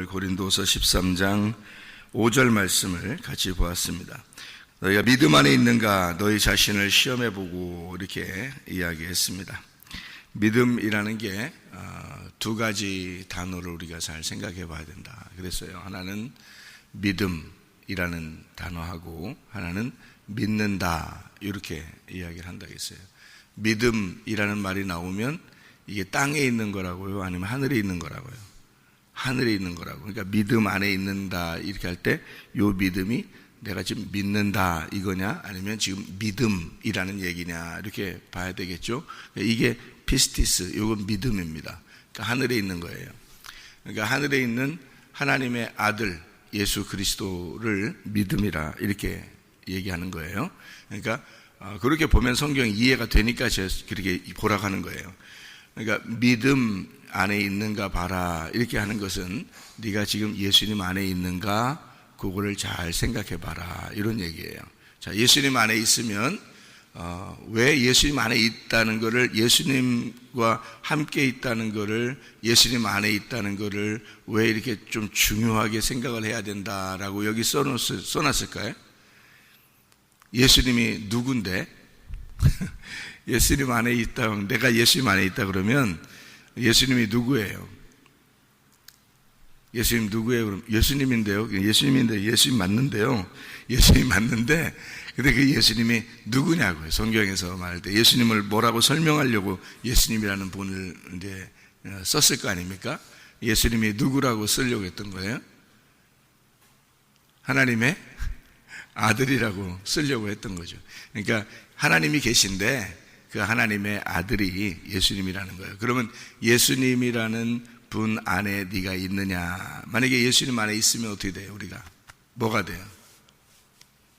고린도서 13장 5절 말씀을 같이 보았습니다. 너희가 믿음 안에 있는가 너희 자신을 시험해보고 이렇게 이야기했습니다. 믿음이라는 게 두 가지 단어를 우리가 잘 생각해 봐야 된다 그랬어요. 하나는 믿음이라는 단어하고 하나는 믿는다 이렇게 이야기를 한다고 했어요. 믿음이라는 말이 나오면 이게 땅에 있는 거라고요? 아니면 하늘에 있는 거라고요? 하늘에 있는 거라고. 그러니까 믿음 안에 있는다 이렇게 할 때 요 믿음이 내가 지금 믿는다 이거냐 아니면 지금 믿음이라는 얘기냐 이렇게 봐야 되겠죠. 이게 피스티스, 이건 믿음입니다. 그러니까 하늘에 있는 거예요. 그러니까 하늘에 있는 하나님의 아들 예수 그리스도를 믿음이라 이렇게 얘기하는 거예요. 그러니까 그렇게 보면 성경이 이해가 되니까 제가 그렇게 보라고 하는 거예요. 그러니까 믿음 안에 있는가 봐라 이렇게 하는 것은 네가 지금 예수님 안에 있는가 그거를 잘 생각해 봐라 이런 얘기예요. 자, 예수님 안에 있으면 왜 예수님 안에 있다는 것을 예수님과 함께 있다는 것을 예수님 안에 있다는 것을 왜 이렇게 좀 중요하게 생각을 해야 된다라고 여기 써놨을까요? 예수님이 누군데? 예수님 안에 있다, 내가 예수님 안에 있다 그러면 예수님이 누구예요? 예수님 누구예요? 그럼 예수님인데요. 예수님 맞는데요. 예수님 맞는데, 근데 그 예수님이 누구냐고요. 성경에서 말할 때 예수님을 뭐라고 설명하려고 예수님이라는 분을 이제 썼을 거 아닙니까? 예수님이 누구라고 쓰려고 했던 거예요? 하나님의 아들이라고 쓰려고 했던 거죠. 그러니까 하나님이 계신데 그 하나님의 아들이 예수님이라는 거예요. 그러면 예수님이라는 분 안에 네가 있느냐? 만약에 예수님 안에 있으면 어떻게 돼요? 우리가 뭐가 돼요?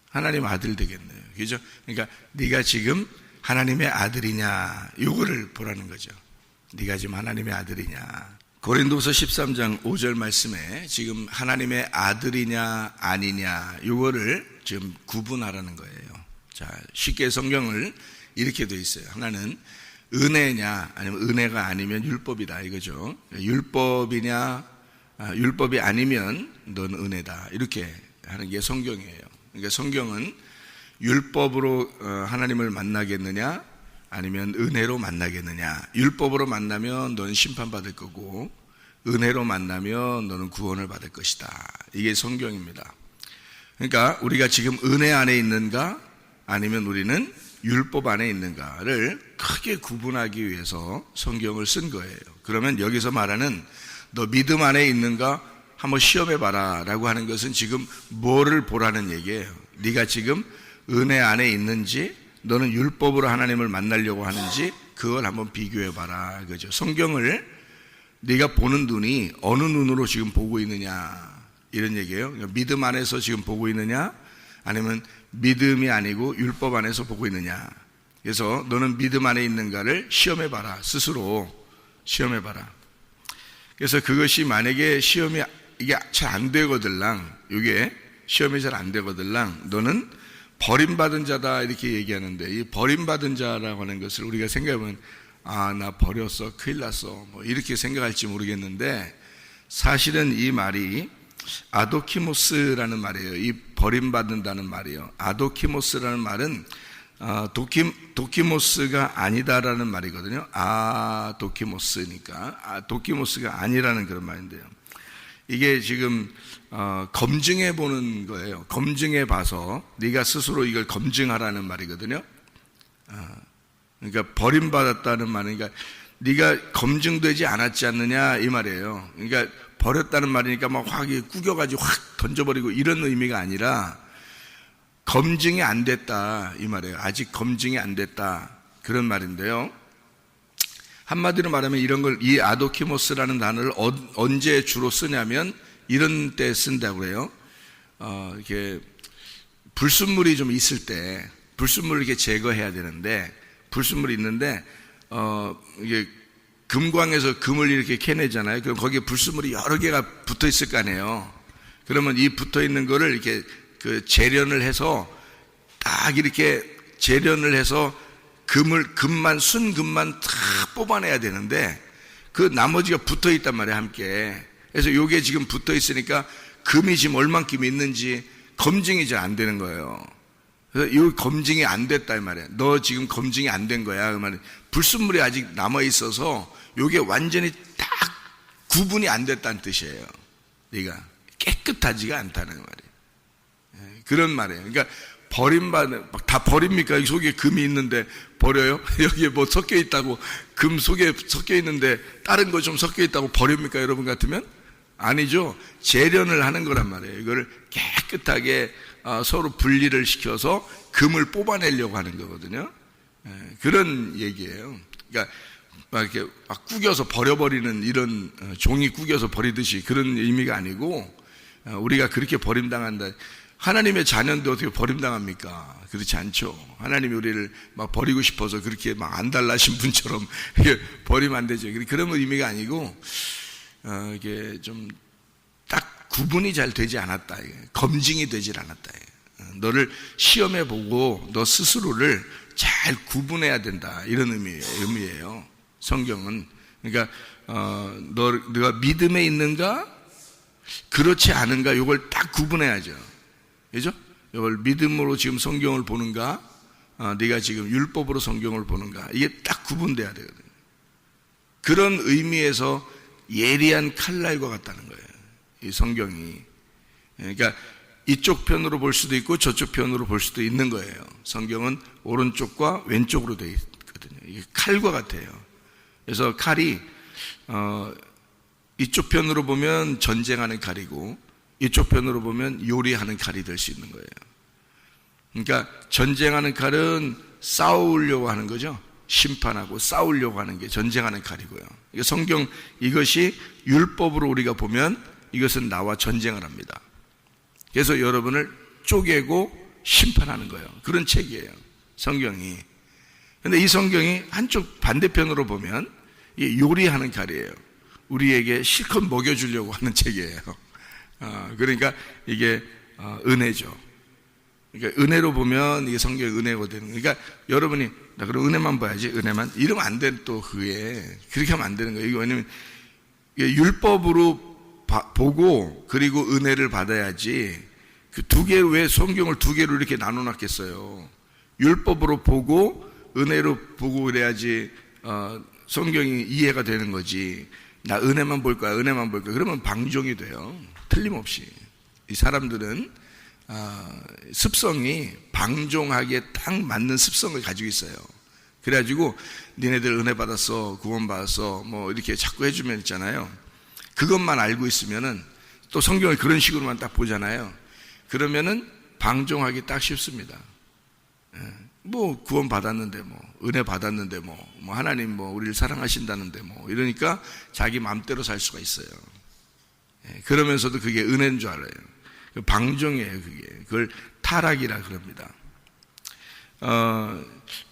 하나님 아들 되겠네요. 그죠? 그러니까 네가 지금 하나님의 아들이냐? 요거를 보라는 거죠. 네가 지금 하나님의 아들이냐? 고린도서 13장 5절 말씀에 지금 하나님의 아들이냐 아니냐 요거를 지금 구분하라는 거예요. 자, 쉽게 성경을 이렇게 되어 있어요. 하나는 은혜냐 아니면 은혜가 아니면 율법이다 이거죠. 율법이냐 율법이 아니면 넌 은혜다 이렇게 하는 게 성경이에요. 그러니까 성경은 율법으로 하나님을 만나겠느냐 아니면 은혜로 만나겠느냐. 율법으로 만나면 너는 심판받을 거고 은혜로 만나면 너는 구원을 받을 것이다. 이게 성경입니다. 그러니까 우리가 지금 은혜 안에 있는가 아니면 우리는 율법 안에 있는가를 크게 구분하기 위해서 성경을 쓴 거예요. 그러면 여기서 말하는 너 믿음 안에 있는가 한번 시험해봐라 라고 하는 것은 지금 뭐를 보라는 얘기예요. 네가 지금 은혜 안에 있는지 너는 율법으로 하나님을 만나려고 하는지 그걸 한번 비교해봐라 그죠. 성경을 네가 보는 눈이 어느 눈으로 지금 보고 있느냐 이런 얘기예요. 그러니까 믿음 안에서 지금 보고 있느냐 아니면 믿음이 아니고 율법 안에서 보고 있느냐. 그래서 너는 믿음 안에 있는가를 시험해봐라. 스스로 시험해봐라. 그래서 그것이 만약에 시험이 이게 잘 안 되거들랑 이게 시험이 잘 안 되거들랑 너는 버림받은 자다 이렇게 얘기하는데 이 버림받은 자라고 하는 것을 우리가 생각해보면 나 버렸어 큰일 났어 뭐 이렇게 생각할지 모르겠는데 사실은 이 말이 아도키모스라는 말이에요. 이 버림받는다는 말이에요. 아도키모스라는 말은 도키모스가 아니다라는 말이거든요. 도키모스니까 도키모스가 아니라는 그런 말인데요. 이게 지금 검증해 보는 거예요. 검증해 봐서 네가 스스로 이걸 검증하라는 말이거든요. 그러니까 버림받았다는 말은 그러니까 네가 검증되지 않았지 않느냐 이 말이에요. 그러니까 버렸다는 말이니까 막 확 구겨가지고 확 던져버리고 이런 의미가 아니라 검증이 안 됐다 이 말이에요. 아직 검증이 안 됐다 그런 말인데요. 한마디로 말하면 이런 걸 이 아도키모스라는 단어를 언제 주로 쓰냐면 이런 때 쓴다고 그래요. 이렇게 불순물이 좀 있을 때 불순물을 이렇게 제거해야 되는데 불순물이 있는데 이게 금광에서 금을 이렇게 캐내잖아요. 그럼 거기에 불순물이 여러 개가 붙어 있을 거 아니에요. 그러면 이 붙어 있는 거를 이렇게 그 재련을 해서 딱 이렇게 재련을 해서 금만 순금만 다 뽑아내야 되는데 그 나머지가 붙어 있단 말이에요. 함께 그래서 요게 지금 붙어 있으니까 금이 지금 얼만큼 있는지 검증이 잘 안 되는 거예요. 그래서 이 검증이 안 됐다 이 말이에요. 너 지금 검증이 안 된 거야. 그 말은 불순물이 아직 남아 있어서 요게 완전히 딱 구분이 안 됐다는 뜻이에요. 네가 깨끗하지가 않다는 말이에요. 그런 말이에요. 그러니까 버림받는, 다 버립니까? 여기 속에 금이 있는데 버려요? 여기에 뭐 섞여 있다고, 금 속에 섞여 있는데 다른 거 좀 섞여 있다고 버립니까? 여러분 같으면? 아니죠. 재련을 하는 거란 말이에요. 이거를 깨끗하게 서로 분리를 시켜서 금을 뽑아내려고 하는 거거든요. 그런 얘기예요. 그러니까 막 이렇게 막 구겨서 버려버리는 이런 종이 구겨서 버리듯이 그런 의미가 아니고, 우리가 그렇게 버림당한다. 하나님의 자녀인데 어떻게 버림당합니까? 그렇지 않죠. 하나님이 우리를 막 버리고 싶어서 그렇게 막 안달나신 분처럼 이렇게 버리면 안 되죠. 그런 의미가 아니고, 이게 좀 딱 구분이 잘 되지 않았다. 검증이 되질 않았다. 너를 시험해 보고 너 스스로를 잘 구분해야 된다. 이런 의미예요. 성경은. 그러니까, 너가 믿음에 있는가? 그렇지 않은가? 이걸 딱 구분해야죠. 그죠? 이걸 믿음으로 지금 성경을 보는가? 네가 지금 율법으로 성경을 보는가? 이게 딱 구분돼야 되거든요. 그런 의미에서 예리한 칼날과 같다는 거예요. 이 성경이. 그러니까 이쪽 편으로 볼 수도 있고 저쪽 편으로 볼 수도 있는 거예요. 성경은 오른쪽과 왼쪽으로 되어 있거든요. 이게 칼과 같아요. 그래서 칼이 이쪽 편으로 보면 전쟁하는 칼이고 이쪽 편으로 보면 요리하는 칼이 될 수 있는 거예요. 그러니까 전쟁하는 칼은 싸우려고 하는 거죠. 심판하고 싸우려고 하는 게 전쟁하는 칼이고요. 성경 이것이 율법으로 우리가 보면 이것은 나와 전쟁을 합니다. 그래서 여러분을 쪼개고 심판하는 거예요. 그런 책이에요. 성경이. 그런데 이 성경이 한쪽 반대편으로 보면 요리하는 칼이에요. 우리에게 실컷 먹여주려고 하는 책이에요. 그러니까 이게 은혜죠. 그러니까 은혜로 보면 이게 성경의 은혜가 되는 거예요. 그러니까 여러분이 나 그럼 은혜만 봐야지, 은혜만 이러면 안 돼. 또 그게 그렇게 하면 안 되는 거예요. 이게 왜냐면 율법으로 보고 그리고 은혜를 받아야지. 그 두 개, 왜 성경을 두 개로 이렇게 나눠놨겠어요? 율법으로 보고 은혜로 보고 그래야지 성경이 이해가 되는 거지. 나 은혜만 볼 거야, 은혜만 볼 거야. 그러면 방종이 돼요. 틀림없이. 이 사람들은 습성이 방종하기에 딱 맞는 습성을 가지고 있어요. 그래가지고 니네들 은혜 받았어, 구원 받았어, 뭐 이렇게 자꾸 해주면 있잖아요. 그것만 알고 있으면은 또 성경을 그런 식으로만 딱 보잖아요. 그러면은 방종하기 딱 쉽습니다. 뭐 구원 받았는데 뭐 은혜 받았는데 뭐 하나님 뭐 우리를 사랑하신다는데 뭐 이러니까 자기 마음대로 살 수가 있어요. 그러면서도 그게 은혜인 줄 알아요. 방종이에요. 그걸 타락이라 그럽니다.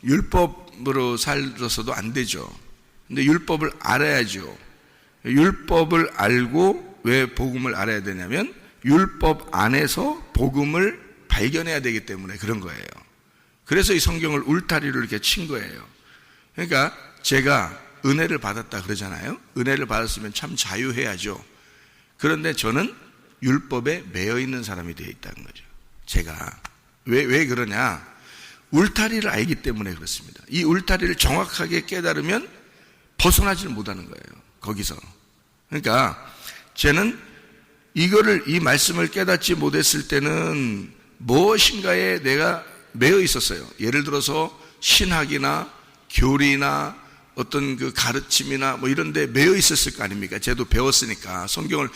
율법으로 살아서도 안 되죠. 근데 율법을 알아야죠. 율법을 알고 왜 복음을 알아야 되냐면 율법 안에서 복음을 발견해야 되기 때문에 그런 거예요. 그래서 이 성경을 울타리로 이렇게 친 거예요. 그러니까 제가 은혜를 받았다 그러잖아요. 은혜를 받았으면 참 자유해야죠. 그런데 저는 율법에 매여 있는 사람이 되어 있다는 거죠. 제가 왜 그러냐? 울타리를 알기 때문에 그렇습니다. 이 울타리를 정확하게 깨달으면 벗어나지를 못하는 거예요. 거기서. 그러니까 쟤는 이 말씀을 깨닫지 못했을 때는 무엇인가에 내가 매여 있었어요. 예를 들어서 신학이나 교리나 어떤 그 가르침이나 뭐 이런 데 매여 있었을 거 아닙니까? 쟤도 배웠으니까, 성경을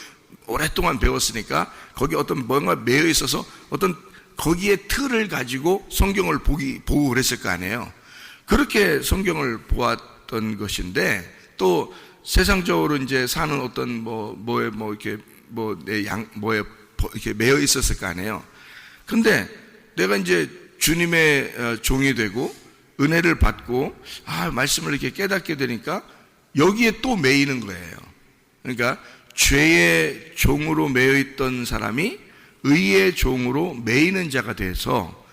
오랫동안 배웠으니까 거기 어떤 뭔가 매여 있어서 어떤 거기에 틀을 가지고 성경을 보고 그랬을 거 아니에요. 그렇게 성경을 보았던 것인데, 또 세상적으로 이제 사는 어떤 이렇게 매여 있었을 거 아니에요. 근데 내가 이제 주님의 종이 되고 은혜를 받고 말씀을 이렇게 깨닫게 되니까 여기에 또 매이는 거예요. 그러니까 죄의 종으로 매여 있던 사람이 의의 종으로 매이는 자가 돼서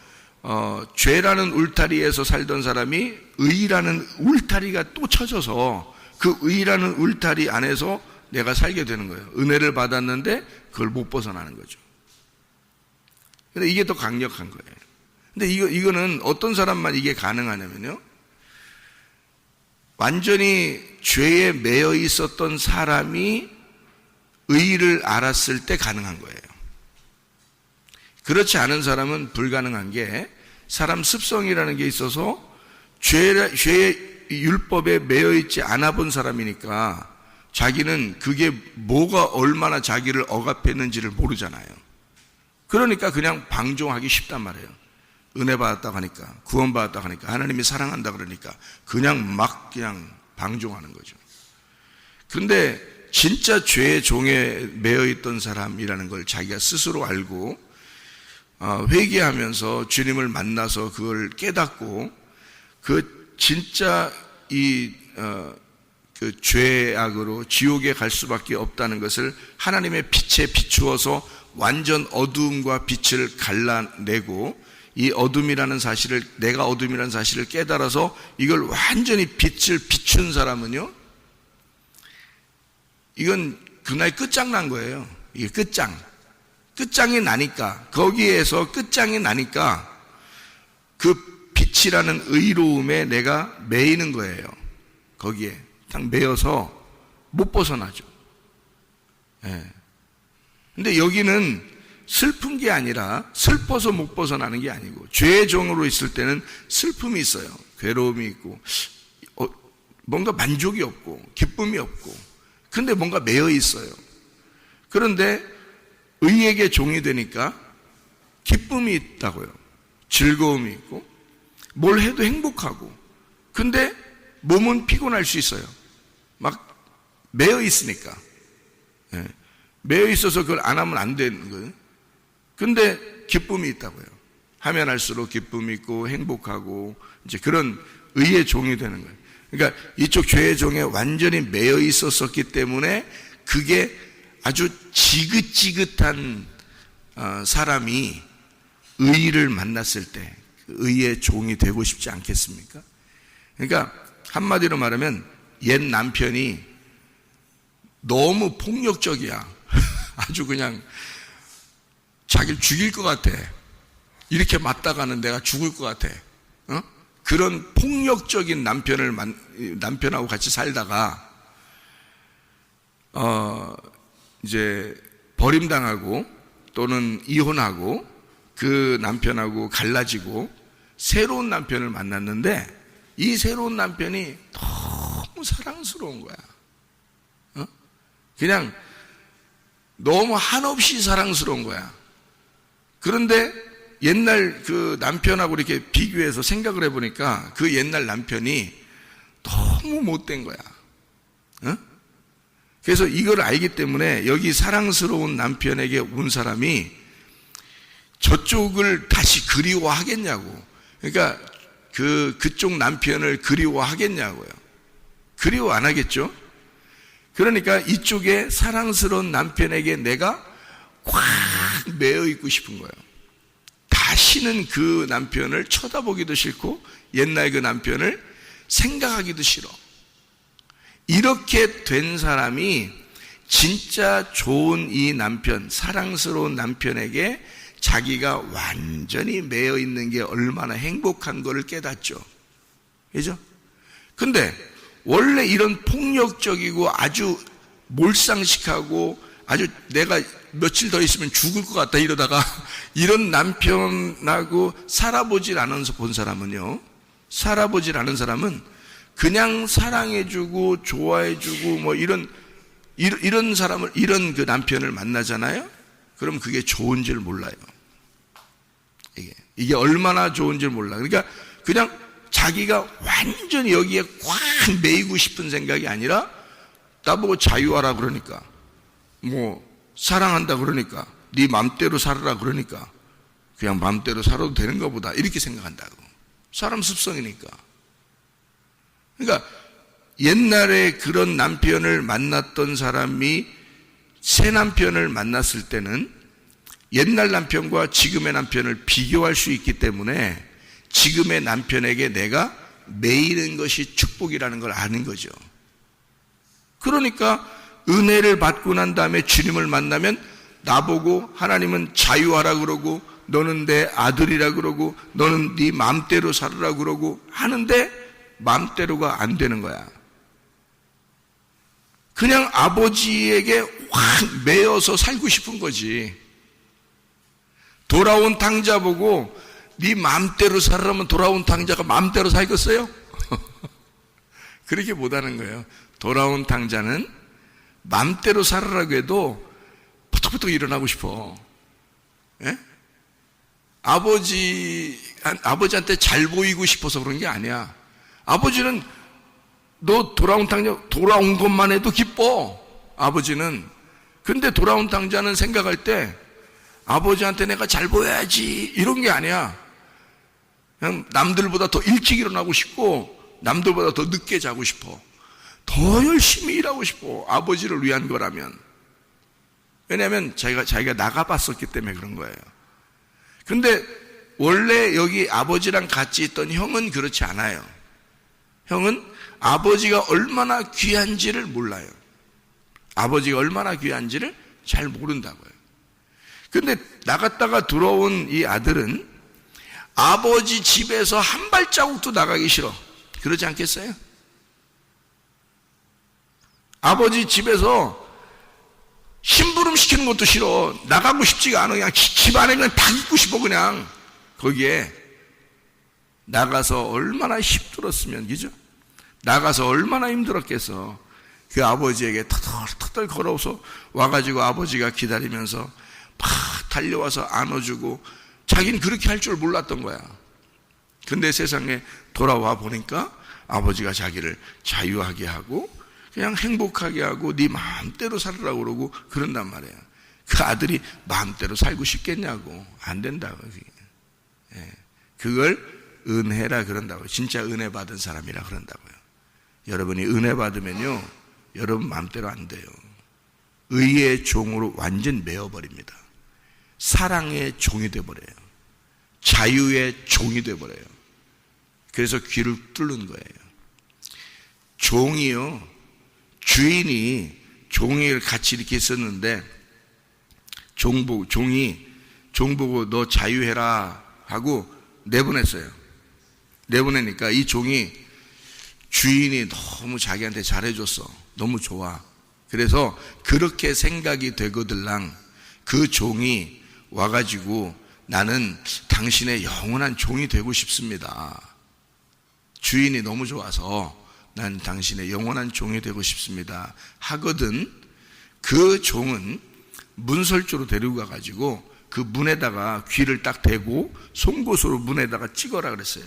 죄라는 울타리에서 살던 사람이 의라는 울타리가 또 쳐져서 그 의라는 울타리 안에서 내가 살게 되는 거예요. 은혜를 받았는데 그걸 못 벗어나는 거죠. 근데 이게 더 강력한 거예요. 근데 이거는 어떤 사람만 이게 가능하냐면요, 완전히 죄에 매여 있었던 사람이 의의를 알았을 때 가능한 거예요. 그렇지 않은 사람은 불가능한 게, 사람 습성이라는 게 있어서 죄의 율법에 매여 있지 않아 본 사람이니까 자기는 그게 뭐가 얼마나 자기를 억압했는지를 모르잖아요. 그러니까 그냥 방종하기 쉽단 말이에요. 은혜 받았다고 하니까, 구원 받았다고 하니까, 하나님이 사랑한다 그러니까 그냥 방종하는 거죠. 그런데 진짜 죄의 종에 매여 있던 사람이라는 걸 자기가 스스로 알고 회개하면서 주님을 만나서 그걸 깨닫고, 그 진짜 그 죄악으로 지옥에 갈 수밖에 없다는 것을 하나님의 빛에 비추어서 완전 어두움과 빛을 갈라내고, 이 어둠이라는 사실을, 내가 어둠이라는 사실을 깨달아서 이걸 완전히 빛을 비춘 사람은요, 이건 그날 끝장난 거예요. 이게 끝장이 나니까, 거기에서 끝장이 나니까 그 빛이라는 의로움에 내가 매이는 거예요. 거기에 딱 매여서 못 벗어나죠. 예. 근데 여기는 슬픈 게 아니라, 슬퍼서 못 벗어나는 게 아니고, 죄의 종으로 있을 때는 슬픔이 있어요. 괴로움이 있고, 뭔가 만족이 없고 기쁨이 없고, 근데 뭔가 매여 있어요. 그런데 의에게 종이 되니까 기쁨이 있다고요. 즐거움이 있고, 뭘 해도 행복하고, 근데 몸은 피곤할 수 있어요. 막 매여 있으니까. 예. 매여 있어서 그걸 안 하면 안 되는 거예요. 근데 기쁨이 있다고요. 하면 할수록 기쁨이 있고 행복하고, 이제 그런 의의 종이 되는 거예요. 그러니까 이쪽 죄의 종에 완전히 매여 있었기 때문에 그게 아주 지긋지긋한 사람이 의를 만났을 때 의의 종이 되고 싶지 않겠습니까? 그러니까 한마디로 말하면 옛 남편이 너무 폭력적이야. 아주 그냥 자기를 죽일 것 같아. 이렇게 맞다가는 내가 죽을 것 같아. 그런 폭력적인 남편하고 같이 살다가 이제 버림당하고 또는 이혼하고 그 남편하고 갈라지고 새로운 남편을 만났는데, 이 새로운 남편이 너무 사랑스러운 거야. 그냥 너무 한없이 사랑스러운 거야. 그런데 옛날 그 남편하고 이렇게 비교해서 생각을 해보니까 그 옛날 남편이 너무 못된 거야. 그래서 이걸 알기 때문에 여기 사랑스러운 남편에게 온 사람이 저쪽을 다시 그리워하겠냐고. 그러니까 그쪽 남편을 그리워하겠냐고요. 그리워 안 하겠죠? 그러니까 이쪽에 사랑스러운 남편에게 내가 꽉 매여 있고 싶은 거예요. 다시는 그 남편을 쳐다보기도 싫고 옛날 그 남편을 생각하기도 싫어. 이렇게 된 사람이 진짜 좋은 이 남편, 사랑스러운 남편에게 자기가 완전히 매여 있는 게 얼마나 행복한 거를 깨닫죠. 그죠? 근데 원래 이런 폭력적이고 아주 몰상식하고 아주 내가 며칠 더 있으면 죽을 것 같다 이러다가 이런 남편하고 살아보질 않은 본 사람은요, 살아보질 않은 사람은 그냥 사랑해주고 좋아해주고 뭐 이런 사람을, 이런 그 남편을 만나잖아요. 그럼 그게 좋은지를 몰라요. 이게 얼마나 좋은지를 몰라. 그러니까 그냥 자기가 완전히 여기에 꽉 매이고 싶은 생각이 아니라, 나보고 자유하라 그러니까, 뭐 사랑한다 그러니까, 네 맘대로 살아라 그러니까 그냥 맘대로 살아도 되는 것보다 이렇게 생각한다고. 사람 습성이니까. 그러니까 옛날에 그런 남편을 만났던 사람이 새 남편을 만났을 때는 옛날 남편과 지금의 남편을 비교할 수 있기 때문에 지금의 남편에게 내가 매이는 것이 축복이라는 걸 아는 거죠. 그러니까 은혜를 받고 난 다음에 주님을 만나면 나보고 하나님은 자유하라 그러고 너는 내 아들이라 그러고 너는 네 마음대로 살으라 그러고 하는데 마음대로가 안 되는 거야. 그냥 아버지에게 확 매여서 살고 싶은 거지. 돌아온 탕자 보고 네 마음대로 살으라면 돌아온 탕자가 마음대로 살겠어요? 그렇게 못하는 거예요. 돌아온 탕자는 마음대로 살으라고 해도 부탁부탁 일어나고 싶어. 예? 아버지한테 잘 보이고 싶어서 그런 게 아니야. 아버지는 너 돌아온 탕자 돌아온 것만 해도 기뻐. 아버지는. 근데 돌아온 탕자는 생각할 때 아버지한테 내가 잘 보여야지 이런 게 아니야. 그냥 남들보다 더 일찍 일어나고 싶고 남들보다 더 늦게 자고 싶어. 더 열심히 일하고 싶어. 아버지를 위한 거라면. 왜냐하면 자기가 나가봤었기 때문에 그런 거예요. 근데 원래 여기 아버지랑 같이 있던 형은 그렇지 않아요. 형은 아버지가 얼마나 귀한지를 몰라요. 아버지가 얼마나 귀한지를 잘 모른다고요. 근데 나갔다가 들어온 이 아들은 아버지 집에서 한 발자국도 나가기 싫어. 그러지 않겠어요? 아버지 집에서 심부름 시키는 것도 싫어. 나가고 싶지가 않아. 그냥 집 안에 그냥 다 있고 싶어. 그냥 거기에 나가서 얼마나 힘들었으면, 그죠? 나가서 얼마나 힘들었겠어. 그 아버지에게 터덜터덜 걸어서 와가지고 아버지가 기다리면서 막 달려와서 안아주고, 자기는 그렇게 할 줄 몰랐던 거야. 근데 세상에 돌아와 보니까 아버지가 자기를 자유하게 하고 그냥 행복하게 하고 네 마음대로 살으라고 그러고 그런단 말이에요. 그 아들이 마음대로 살고 싶겠냐고. 안 된다고. 그걸 은혜라 그런다고요. 진짜 은혜 받은 사람이라 그런다고요. 여러분이 은혜 받으면요, 여러분 마음대로 안 돼요. 의의 종으로 완전 매어버립니다. 사랑의 종이 돼버려요. 자유의 종이 돼버려요. 그래서 귀를 뚫는 거예요. 종이요, 주인이 종이를 같이 이렇게 있었는데 종이 종 보고 너 자유해라 하고 내보냈어요. 내보내니까 이 종이 주인이 너무 자기한테 잘해줬어. 너무 좋아. 그래서 그렇게 생각이 되거들랑 그 종이 와가지고 나는 당신의 영원한 종이 되고 싶습니다. 주인이 너무 좋아서 난 당신의 영원한 종이 되고 싶습니다 하거든. 그 종은 문설주로 데리고 가가지고 그 문에다가 귀를 딱 대고 송곳으로 문에다가 찍어라 그랬어요.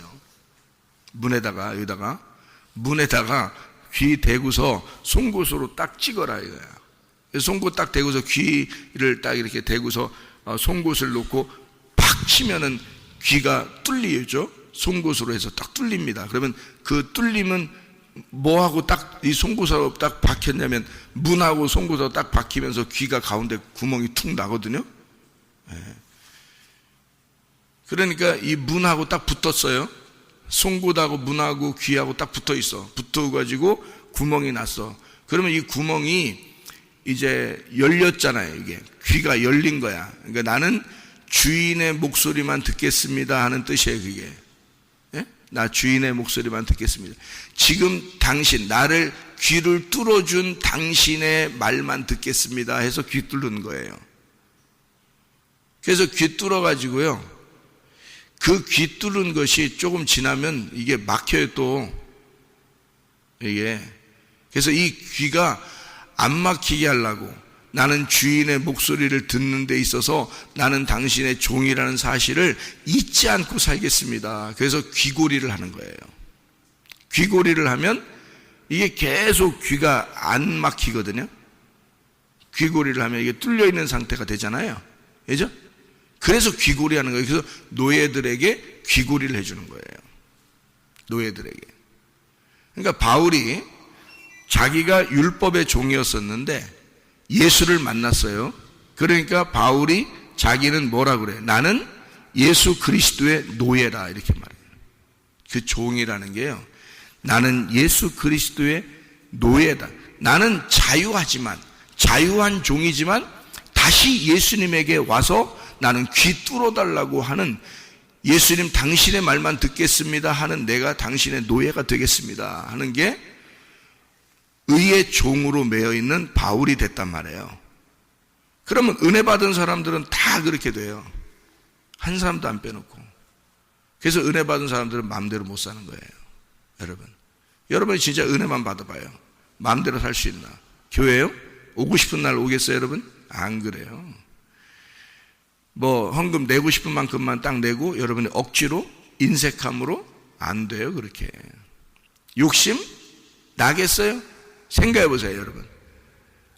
여기다가 문에다가 귀 대고서 송곳으로 딱 찍어라 이거야. 송곳 딱 대고서 귀를 딱 이렇게 대고서 송곳을 놓고 팍 치면은 귀가 뚫리죠. 송곳으로 해서 딱 뚫립니다. 그러면 그 뚫림은 뭐하고 딱 이 송곳으로 딱 박혔냐면 문하고 송곳으로 딱 박히면서 귀가 가운데 구멍이 툭 나거든요. 그러니까 이 문하고 딱 붙었어요. 송곳하고 문하고 귀하고 딱 붙어 있어. 붙어가지고 구멍이 났어. 그러면 이 구멍이 이제 열렸잖아요. 이게 귀가 열린 거야. 그러니까 나는 주인의 목소리만 듣겠습니다 하는 뜻이에요. 그게. 나 주인의 목소리만 듣겠습니다. 지금 당신, 나를 귀를 뚫어준 당신의 말만 듣겠습니다 해서 귀 뚫는 거예요. 그래서 귀 뚫어가지고요, 그 귀 뚫은 것이 조금 지나면 이게 막혀요 또. 이게. 그래서 이 귀가 안 막히게 하려고 나는 주인의 목소리를 듣는 데 있어서 나는 당신의 종이라는 사실을 잊지 않고 살겠습니다. 그래서 귀고리를 하는 거예요. 귀고리를 하면 이게 계속 귀가 안 막히거든요. 귀고리를 하면 이게 뚫려 있는 상태가 되잖아요. 그죠? 그래서 귀고리 하는 거예요. 그래서 노예들에게 귀고리를 해주는 거예요. 노예들에게. 그러니까 바울이 자기가 율법의 종이었었는데 예수를 만났어요. 그러니까 바울이 자기는 뭐라 그래? 나는 예수 그리스도의 노예라 이렇게 말해요. 그 종이라는 게요, 나는 예수 그리스도의 노예다. 나는 자유하지만 자유한 종이지만 다시 예수님에게 와서 나는 귀 뚫어달라고 하는, 예수님 당신의 말만 듣겠습니다 하는 내가 당신의 노예가 되겠습니다 하는 게 의의 종으로 매여 있는 바울이 됐단 말이에요. 그러면 은혜 받은 사람들은 다 그렇게 돼요. 한 사람도 안 빼놓고. 그래서 은혜 받은 사람들은 마음대로 못 사는 거예요. 여러분이 진짜 은혜만 받아봐요. 마음대로 살 수 있나? 교회요? 오고 싶은 날 오겠어요, 여러분? 안 그래요. 뭐 헌금 내고 싶은 만큼만 딱 내고 여러분이 억지로 인색함으로 안 돼요. 그렇게 욕심 나겠어요? 생각해 보세요, 여러분.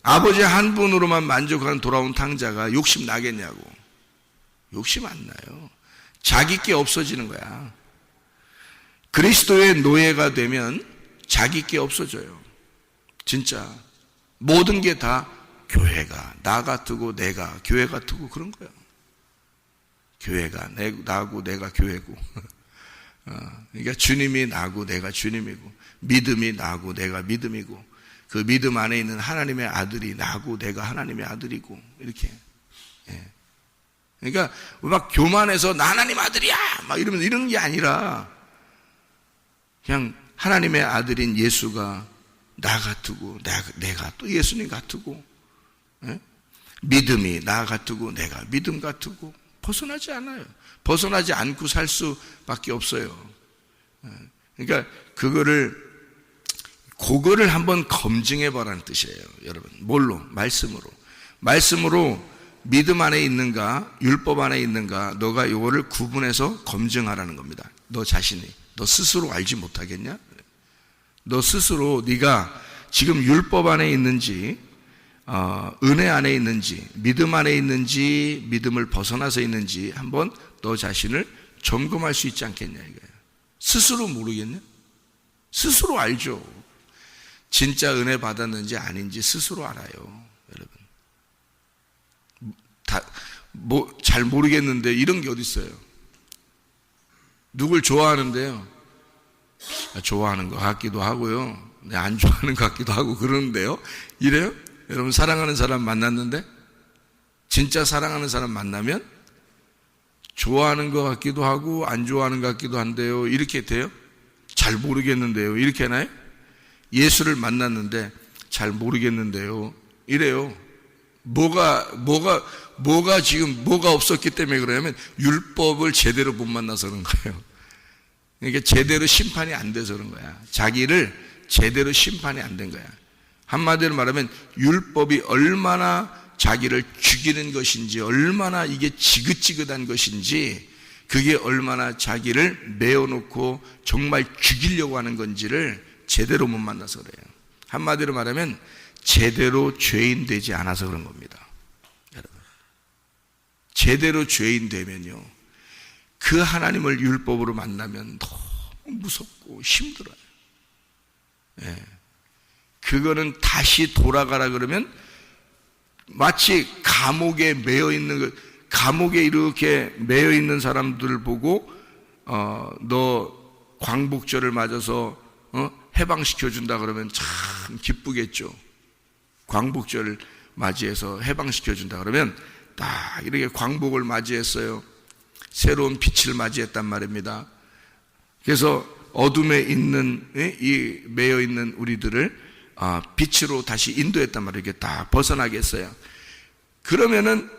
아버지 한 분으로만 만족하는 돌아온 탕자가 욕심 나겠냐고. 욕심 안 나요. 자기 게 없어지는 거야. 그리스도의 노예가 되면 자기 게 없어져요. 진짜 모든 게 다 교회가 나 같고 내가 교회 같고 그런 거야. 교회가 나고 내가 교회고, 그러니까 주님이 나고 내가 주님이고, 믿음이 나고 내가 믿음이고, 그 믿음 안에 있는 하나님의 아들이 나고 내가 하나님의 아들이고, 이렇게. 그러니까 막 교만해서 나 하나님 아들이야 막 이러면 이런 게 아니라 그냥 하나님의 아들인 예수가 나 같고 내가 또 예수님 같고, 믿음이 나 같고 내가 믿음 같고, 벗어나지 않아요. 벗어나지 않고 살 수밖에 없어요. 그러니까 그거를 한번 검증해 보라는 뜻이에요, 여러분. 뭘로? 말씀으로 믿음 안에 있는가, 율법 안에 있는가, 너가 이거를 구분해서 검증하라는 겁니다. 너 자신이, 너 스스로 알지 못하겠냐? 너 스스로 네가 지금 율법 안에 있는지, 은혜 안에 있는지, 믿음 안에 있는지, 믿음을 벗어나서 있는지 한번 너 자신을 점검할 수 있지 않겠냐 이거예요. 스스로 모르겠냐? 스스로 알죠. 진짜 은혜 받았는지 아닌지 스스로 알아요, 여러분. 잘 모르겠는데 이런 게 어디 있어요? 누굴 좋아하는데요? 좋아하는 것 같기도 하고요, 안 좋아하는 것 같기도 하고 그러는데요. 이래요? 여러분, 사랑하는 사람 만났는데 진짜 사랑하는 사람 만나면 좋아하는 것 같기도 하고 안 좋아하는 것 같기도 한데요, 이렇게 돼요? 잘 모르겠는데요, 이렇게 하나요? 예수를 만났는데 잘 모르겠는데요, 이래요. 뭐가 지금 뭐가 없었기 때문에 그러냐면 율법을 제대로 못 만나서 그런 거예요. 그러니까 제대로 심판이 안 돼서 그런 거야. 자기를 제대로 심판이 안 된 거야. 한마디로 말하면 율법이 얼마나 자기를 죽이는 것인지, 얼마나 이게 지긋지긋한 것인지, 그게 얼마나 자기를 메어놓고 정말 죽이려고 하는 건지를 제대로 못 만나서 그래요. 한마디로 말하면 제대로 죄인 되지 않아서 그런 겁니다, 여러분. 제대로 죄인 되면요, 그 하나님을 율법으로 만나면 너무 무섭고 힘들어요. 그거는 다시 돌아가라 그러면 마치 감옥에 매여 있는, 감옥에 이렇게 매여 있는 사람들을 보고 너 광복절을 맞아서 해방시켜 준다 그러면 참 기쁘겠죠. 광복절을 맞이해서 해방시켜 준다 그러면 딱 이렇게 광복을 맞이했어요. 새로운 빛을 맞이했단 말입니다. 그래서 어둠에 있는, 이 매여 있는 우리들을 빛으로 다시 인도했단 말이에요. 이렇게 다 벗어나게 했어요. 그러면은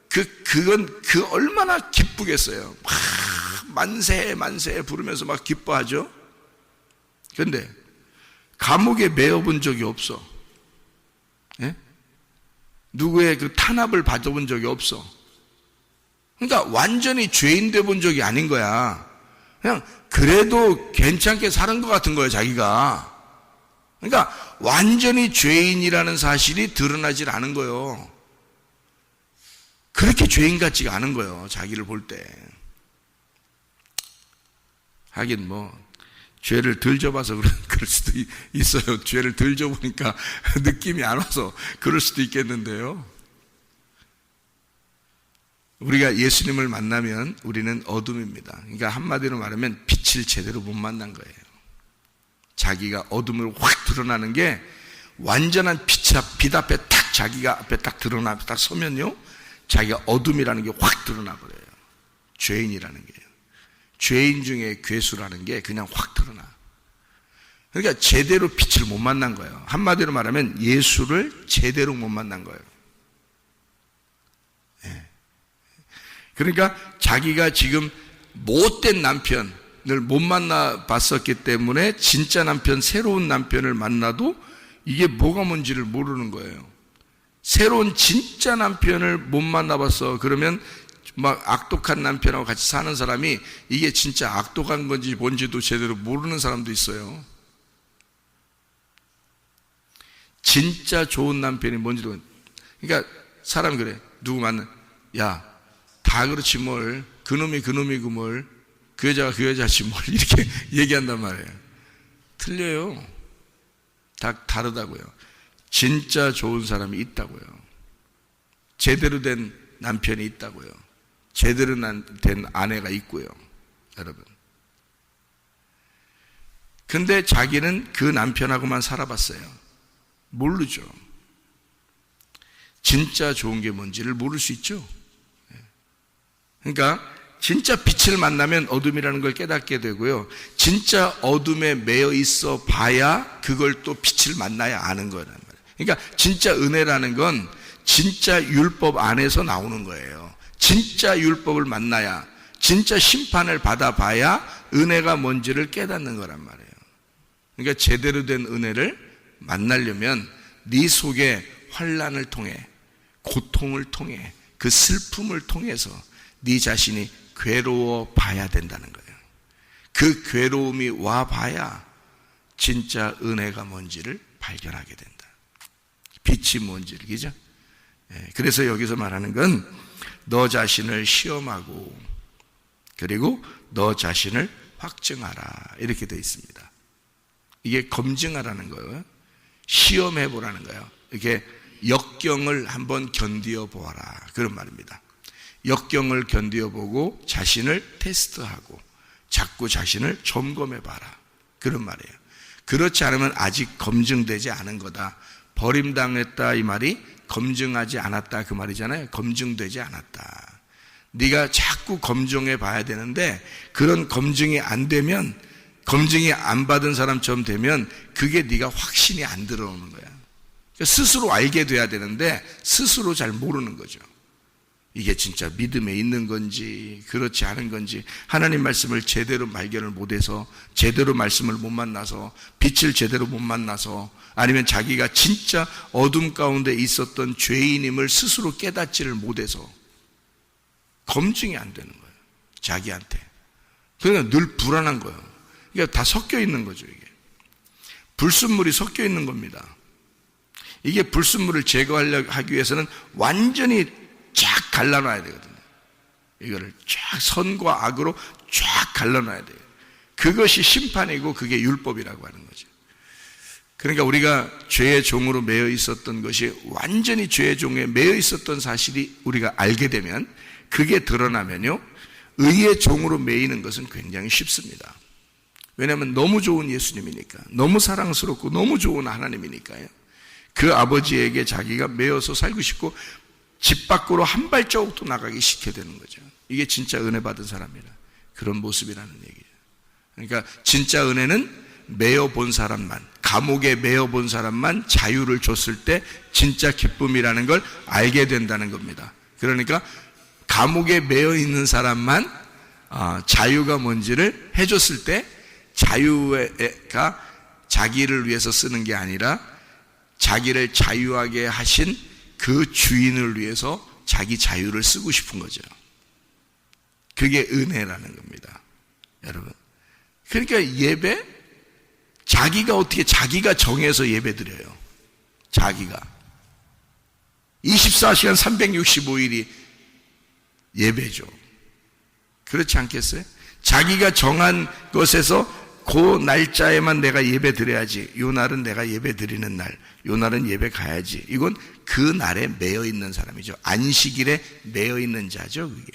그건 얼마나 기쁘겠어요. 막 만세 부르면서 막 기뻐하죠. 그런데 감옥에 매여 본 적이 없어. 누구의 그 탄압을 받아본 적이 없어. 그러니까 완전히 죄인 돼 본 적이 아닌 거야. 그냥 그래도 괜찮게 사는 것 같은 거예요, 자기가. 그러니까 완전히 죄인이라는 사실이 드러나질 않은 거예요. 그렇게 죄인 같지가 않은 거예요, 자기를 볼 때. 하긴 죄를 덜 져봐서 그럴 수도 있어요. 죄를 덜 져보니까 느낌이 안 와서 그럴 수도 있겠는데요. 우리가 예수님을 만나면 우리는 어둠입니다. 그러니까 한마디로 말하면 빛을 제대로 못 만난 거예요. 자기가 어둠으로 확 드러나는 게 완전한 빛 앞에 탁 자기가 앞에 딱 드러나 딱 서면요, 자기가 어둠이라는 게 확 드러나 버려요. 죄인이라는 게요. 죄인 중에 괴수라는 게 그냥 확 드러나. 그러니까 제대로 빛을 못 만난 거예요. 한마디로 말하면 예수를 제대로 못 만난 거예요. 네. 그러니까 자기가 지금 못된 남편을 못 만나 봤었기 때문에 진짜 남편, 새로운 남편을 만나도 이게 뭐가 뭔지를 모르는 거예요. 새로운 진짜 남편을 못 만나봤어. 그러면 막 악독한 남편하고 같이 사는 사람이 이게 진짜 악독한 건지 뭔지도 제대로 모르는 사람도 있어요. 진짜 좋은 남편이 뭔지도. 그러니까 사람이 그래. 누구 만나, 야, 다 그렇지 뭘, 그놈이 그놈이고 뭘, 그 여자가 그 여자지 뭘, 이렇게 얘기한단 말이에요. 틀려요. 다 다르다고요. 진짜 좋은 사람이 있다고요. 제대로 된 남편이 있다고요. 제대로 된 아내가 있고요. 여러분. 근데 자기는 그 남편하고만 살아봤어요. 모르죠. 진짜 좋은 게 뭔지를 모를 수 있죠. 그러니까 진짜 빛을 만나면 어둠이라는 걸 깨닫게 되고요. 진짜 어둠에 매여 있어 봐야 그걸 또 빛을 만나야 아는 거란 말이에요. 그러니까 진짜 은혜라는 건 진짜 율법 안에서 나오는 거예요. 진짜 율법을 만나야, 진짜 심판을 받아봐야 은혜가 뭔지를 깨닫는 거란 말이에요. 그러니까 제대로 된 은혜를 만나려면 네 속에 환난을 통해, 고통을 통해, 그 슬픔을 통해서 네 자신이 괴로워 봐야 된다는 거예요. 그 괴로움이 와 봐야 진짜 은혜가 뭔지를 발견하게 된다. 빛이 뭔지를, 그죠? 그래서 여기서 말하는 건 너 자신을 시험하고 그리고 너 자신을 확증하라, 이렇게 되어 있습니다. 이게 검증하라는 거예요. 시험해 보라는 거예요. 이렇게 역경을 한번 견디어 보아라, 그런 말입니다. 역경을 견디어 보고 자신을 테스트하고 자꾸 자신을 점검해 봐라, 그런 말이에요. 그렇지 않으면 아직 검증되지 않은 거다. 버림당했다 이 말이 검증하지 않았다 그 말이잖아요. 검증되지 않았다. 네가 자꾸 검증해 봐야 되는데 그런 검증이 안 되면, 검증이 안 받은 사람처럼 되면 그게 네가 확신이 안 들어오는 거야. 그러니까 스스로 알게 돼야 되는데 스스로 잘 모르는 거죠. 이게 진짜 믿음에 있는 건지 그렇지 않은 건지, 하나님 말씀을 제대로 발견을 못해서, 제대로 말씀을 못 만나서, 빛을 제대로 못 만나서, 아니면 자기가 진짜 어둠 가운데 있었던 죄인임을 스스로 깨닫지를 못해서 검증이 안 되는 거예요, 자기한테. 그러니까 늘 불안한 거예요. 이게 다 섞여 있는 거죠. 이게 불순물이 섞여 있는 겁니다. 이게 불순물을 제거하기 위해서는 완전히 쫙 갈라놔야 되거든요. 이거를 쫙 선과 악으로 쫙 갈라놔야 돼요. 그것이 심판이고 그게 율법이라고 하는 거죠. 그러니까 우리가 죄의 종으로 매여 있었던 것이 완전히 죄의 종에 매여 있었던 사실이 우리가 알게 되면, 그게 드러나면요, 의의 종으로 매이는 것은 굉장히 쉽습니다. 왜냐하면 너무 좋은 예수님이니까, 너무 사랑스럽고 너무 좋은 하나님이니까요. 그 아버지에게 자기가 매여서 살고 싶고 집 밖으로 한 발자국도 나가기 싫게 되는 거죠. 이게 진짜 은혜 받은 사람이라 그런 모습이라는 얘기죠. 그러니까 진짜 은혜는 매여 본 사람만, 감옥에 매여 본 사람만 자유를 줬을 때 진짜 기쁨이라는 걸 알게 된다는 겁니다. 그러니까 감옥에 매여 있는 사람만 자유가 뭔지를 해줬을 때, 자유가 자기를 위해서 쓰는 게 아니라 자기를 자유하게 하신 그 주인을 위해서 자기 자유를 쓰고 싶은 거죠. 그게 은혜라는 겁니다, 여러분. 그러니까 예배, 자기가 어떻게, 자기가 정해서 예배 드려요. 자기가 24시간 365일이 예배죠. 그렇지 않겠어요? 자기가 정한 것에서 그 날짜에만 내가 예배 드려야지, 요 날은 내가 예배 드리는 날, 요 날은 예배 가야지. 이건 그 날에 매여 있는 사람이죠. 안식일에 매여 있는 자죠, 그게.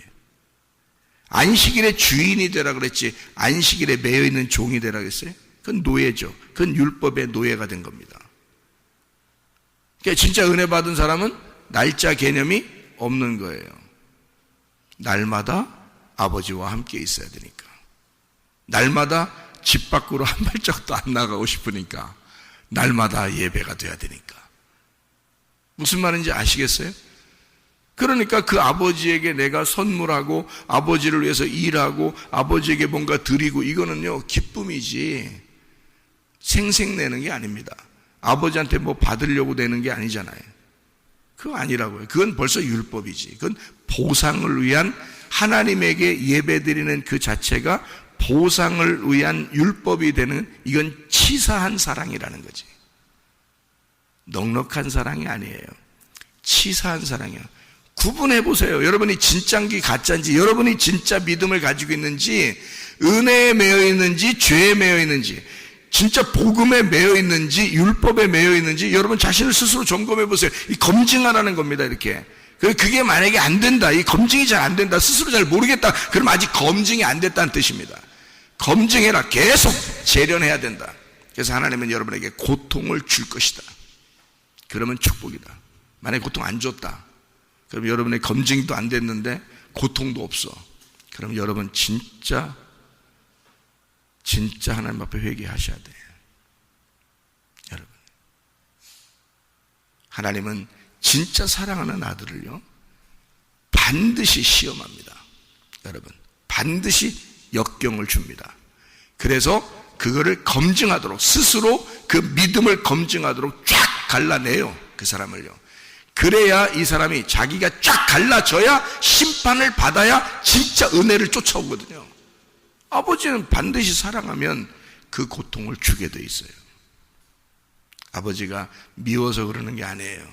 안식일의 주인이 되라 그랬지, 안식일에 매여 있는 종이 되라 그랬어요? 그건 노예죠. 그건 율법의 노예가 된 겁니다. 그러니까 진짜 은혜 받은 사람은 날짜 개념이 없는 거예요. 날마다 아버지와 함께 있어야 되니까. 날마다 집 밖으로 한 발짝도 안 나가고 싶으니까. 날마다 예배가 돼야 되니까. 무슨 말인지 아시겠어요? 그러니까 그 아버지에게 내가 선물하고 아버지를 위해서 일하고 아버지에게 뭔가 드리고 이거는요 기쁨이지 생색내는 게 아닙니다. 아버지한테 뭐 받으려고 내는 게 아니잖아요. 그거 아니라고요. 그건 벌써 율법이지. 그건 보상을 위한 하나님에게 예배드리는 그 자체가 보상을 위한 율법이 되는, 이건 치사한 사랑이라는 거지. 넉넉한 사랑이 아니에요. 치사한 사랑이에요. 구분해 보세요. 여러분이 진짜인지 가짜인지, 여러분이 진짜 믿음을 가지고 있는지, 은혜에 매여 있는지, 죄에 매여 있는지, 진짜 복음에 매여 있는지, 율법에 매여 있는지, 여러분 자신을 스스로 점검해 보세요. 이 검증하라는 겁니다, 이렇게. 그게 만약에 안 된다, 이 검증이 잘 안 된다, 스스로 잘 모르겠다, 그럼 아직 검증이 안 됐다는 뜻입니다. 검증해라. 계속 재련해야 된다. 그래서 하나님은 여러분에게 고통을 줄 것이다. 그러면 축복이다. 만약에 고통 안 줬다, 그럼 여러분의 검증도 안 됐는데 고통도 없어. 그럼 여러분 진짜 하나님 앞에 회개하셔야 돼요. 여러분, 하나님은 진짜 사랑하는 아들을요 반드시 시험합니다. 여러분, 반드시 역경을 줍니다. 그래서 그거를 검증하도록, 스스로 그 믿음을 검증하도록 쫙 갈라내요, 그 사람을요. 그래야 이 사람이 자기가 쫙 갈라져야 심판을 받아야 진짜 은혜를 쫓아오거든요. 아버지는 반드시 사랑하면 그 고통을 주게 돼 있어요. 아버지가 미워서 그러는 게 아니에요.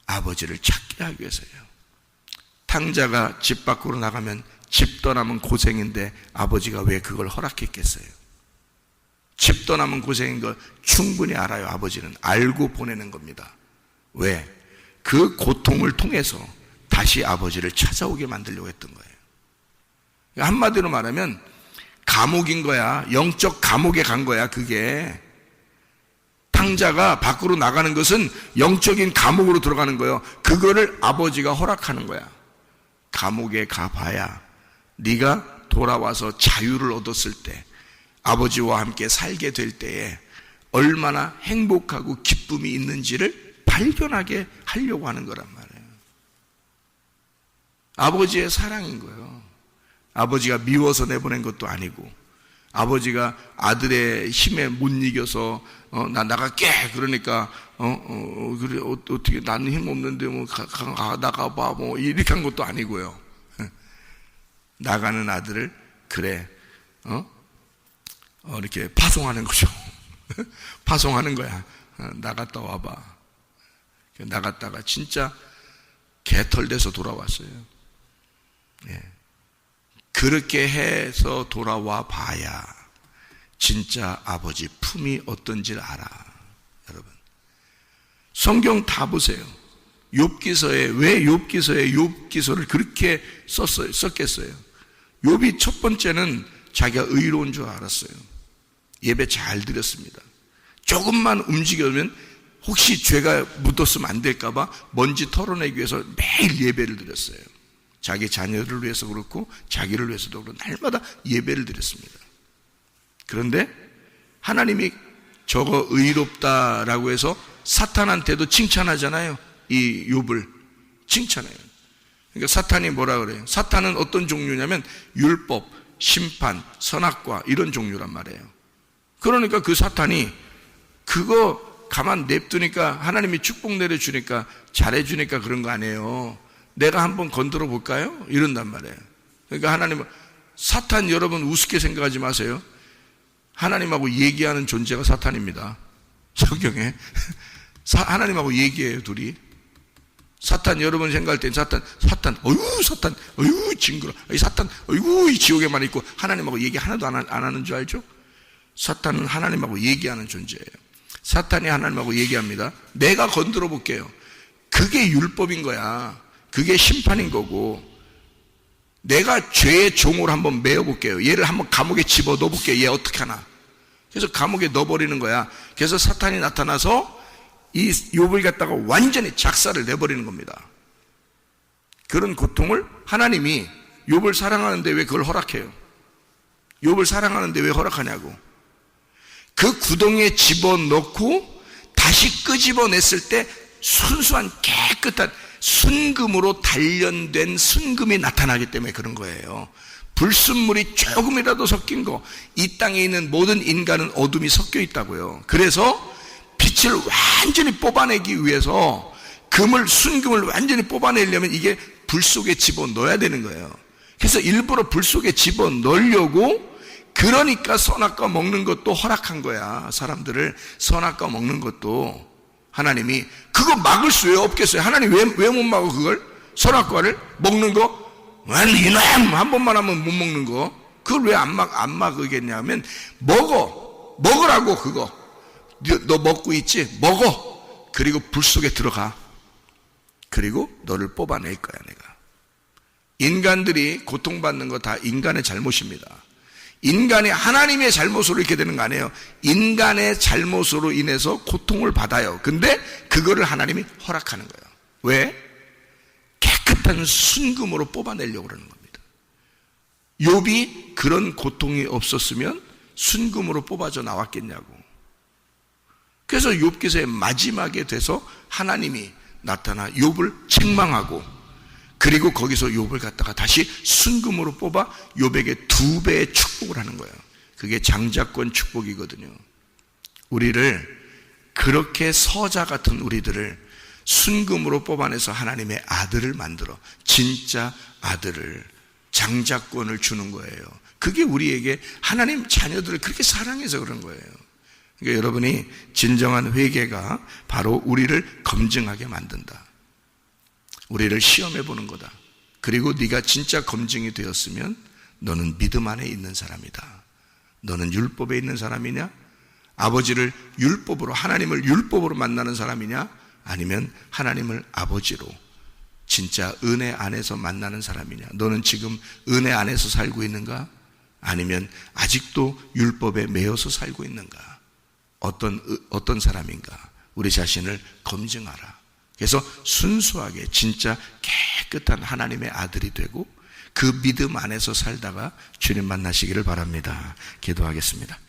아버지를 찾게 하기 위해서요. 탕자가 집 밖으로 나가면 집 떠나면 고생인데 아버지가 왜 그걸 허락했겠어요? 집 떠나면 고생인 걸 충분히 알아요. 아버지는 알고 보내는 겁니다. 왜? 그 고통을 통해서 다시 아버지를 찾아오게 만들려고 했던 거예요. 한마디로 말하면 감옥인 거야. 영적 감옥에 간 거야. 그게 탕자가 밖으로 나가는 것은 영적인 감옥으로 들어가는 거예요. 그거를 아버지가 허락하는 거야. 감옥에 가봐야 네가 돌아와서 자유를 얻었을 때, 아버지와 함께 살게 될 때에 얼마나 행복하고 기쁨이 있는지를 발견하게 하려고 하는 거란 말이에요. 아버지의 사랑인 거예요. 아버지가 미워서 내보낸 것도 아니고, 아버지가 아들의 힘에 못 이겨서 나 나갈게 그러니까 그래 어떻게 나는 힘 없는데 뭐 나가봐 뭐 이렇게 한 것도 아니고요. 나가는 아들을 그래 이렇게 파송하는 거죠. 파송하는 거야. 나갔다 와봐. 나갔다가 진짜 개털돼서 돌아왔어요. 예. 그렇게 해서 돌아와 봐야 진짜 아버지 품이 어떤지를 알아. 여러분, 성경 다 보세요. 욥기서에 왜 욥기서에 욥기서를 그렇게 썼겠어요? 욥이 첫 번째는 자기가 의로운 줄 알았어요. 예배 잘 드렸습니다. 조금만 움직여면 혹시 죄가 묻었으면 안 될까봐 먼지 털어내기 위해서 매일 예배를 드렸어요. 자기 자녀를 위해서 그렇고 자기를 위해서도 그렇고 날마다 예배를 드렸습니다. 그런데 하나님이 저거 의롭다라고 해서 사탄한테도 칭찬하잖아요. 이 욥을 칭찬해요. 그러니까 사탄이 뭐라 그래요? 사탄은 어떤 종류냐면 율법, 심판, 선악과 이런 종류란 말이에요. 그러니까 그 사탄이 그거 가만 냅두니까 하나님이 축복 내려주니까 잘해주니까 그런 거 아니에요. 내가 한번 건드려 볼까요? 이런단 말이에요. 그러니까 하나님은, 사탄 여러분 우습게 생각하지 마세요. 하나님하고 얘기하는 존재가 사탄입니다. 성경에 하나님하고 얘기해요, 둘이. 사탄 여러분 생각할 땐 사탄 어휴 징그러, 사탄 어휴 이 지옥에만 있고 하나님하고 얘기 하나도 안 하는 줄 알죠? 사탄은 하나님하고 얘기하는 존재예요. 사탄이 하나님하고 얘기합니다. 내가 건드려 볼게요. 그게 율법인 거야. 그게 심판인 거고, 내가 죄의 종으로 한번 메어볼게요. 얘를 한번 감옥에 집어넣어 볼게요. 얘 어떻게 하나. 그래서 감옥에 넣어버리는 거야. 그래서 사탄이 나타나서 이 욥을 갖다가 완전히 작사를 내버리는 겁니다. 그런 고통을 하나님이 욥을 사랑하는데 왜 그걸 허락해요? 욥을 사랑하는데 왜 허락하냐고. 그 구덩이에 집어넣고 다시 끄집어냈을 때 순수한 깨끗한 순금으로 단련된 순금이 나타나기 때문에 그런 거예요. 불순물이 조금이라도 섞인 거, 이 땅에 있는 모든 인간은 어둠이 섞여 있다고요. 그래서 빛을 완전히 뽑아내기 위해서 순금을 완전히 뽑아내려면 이게 불 속에 집어넣어야 되는 거예요. 그래서 일부러 불 속에 집어넣으려고, 그러니까 선악과 먹는 것도 허락한 거야. 사람들을 선악과 먹는 것도 하나님이. 그거 막을 수 왜 없겠어요? 하나님 왜 못 막어? 그걸 선악과를 먹는 거 이놈 한 번만 하면 못 먹는 거, 그걸 왜 안 막으겠냐면, 먹으라고. 그거 너 먹고 있지? 먹어. 그리고 불 속에 들어가. 그리고 너를 뽑아낼 거야. 내가. 인간들이 고통받는 거 다 인간의 잘못입니다. 인간이 하나님의 잘못으로 이렇게 되는 거 아니에요. 인간의 잘못으로 인해서 고통을 받아요. 근데 그거를 하나님이 허락하는 거예요. 왜? 깨끗한 순금으로 뽑아내려고 그러는 겁니다. 욥이 그런 고통이 없었으면 순금으로 뽑아져 나왔겠냐고. 그래서 욥기서의 마지막에 돼서 하나님이 나타나 욥을 책망하고, 그리고 거기서 욥을 갖다가 다시 순금으로 뽑아 욥에게 2배의 축복을 하는 거예요. 그게 장자권 축복이거든요. 우리를, 그렇게 서자 같은 우리들을 순금으로 뽑아내서 하나님의 아들을 만들어, 진짜 아들을, 장자권을 주는 거예요. 그게 우리에게 하나님 자녀들을 그렇게 사랑해서 그런 거예요. 그러니까 여러분이 진정한 회개가 바로 우리를 검증하게 만든다. 우리를 시험해 보는 거다. 그리고 네가 진짜 검증이 되었으면 너는 믿음 안에 있는 사람이다. 너는 율법에 있는 사람이냐? 아버지를 율법으로, 하나님을 율법으로 만나는 사람이냐? 아니면 하나님을 아버지로 진짜 은혜 안에서 만나는 사람이냐? 너는 지금 은혜 안에서 살고 있는가? 아니면 아직도 율법에 매여서 살고 있는가? 어떤 사람인가? 우리 자신을 검증하라. 그래서 순수하게 진짜 깨끗한 하나님의 아들이 되고 그 믿음 안에서 살다가 주님 만나시기를 바랍니다. 기도하겠습니다.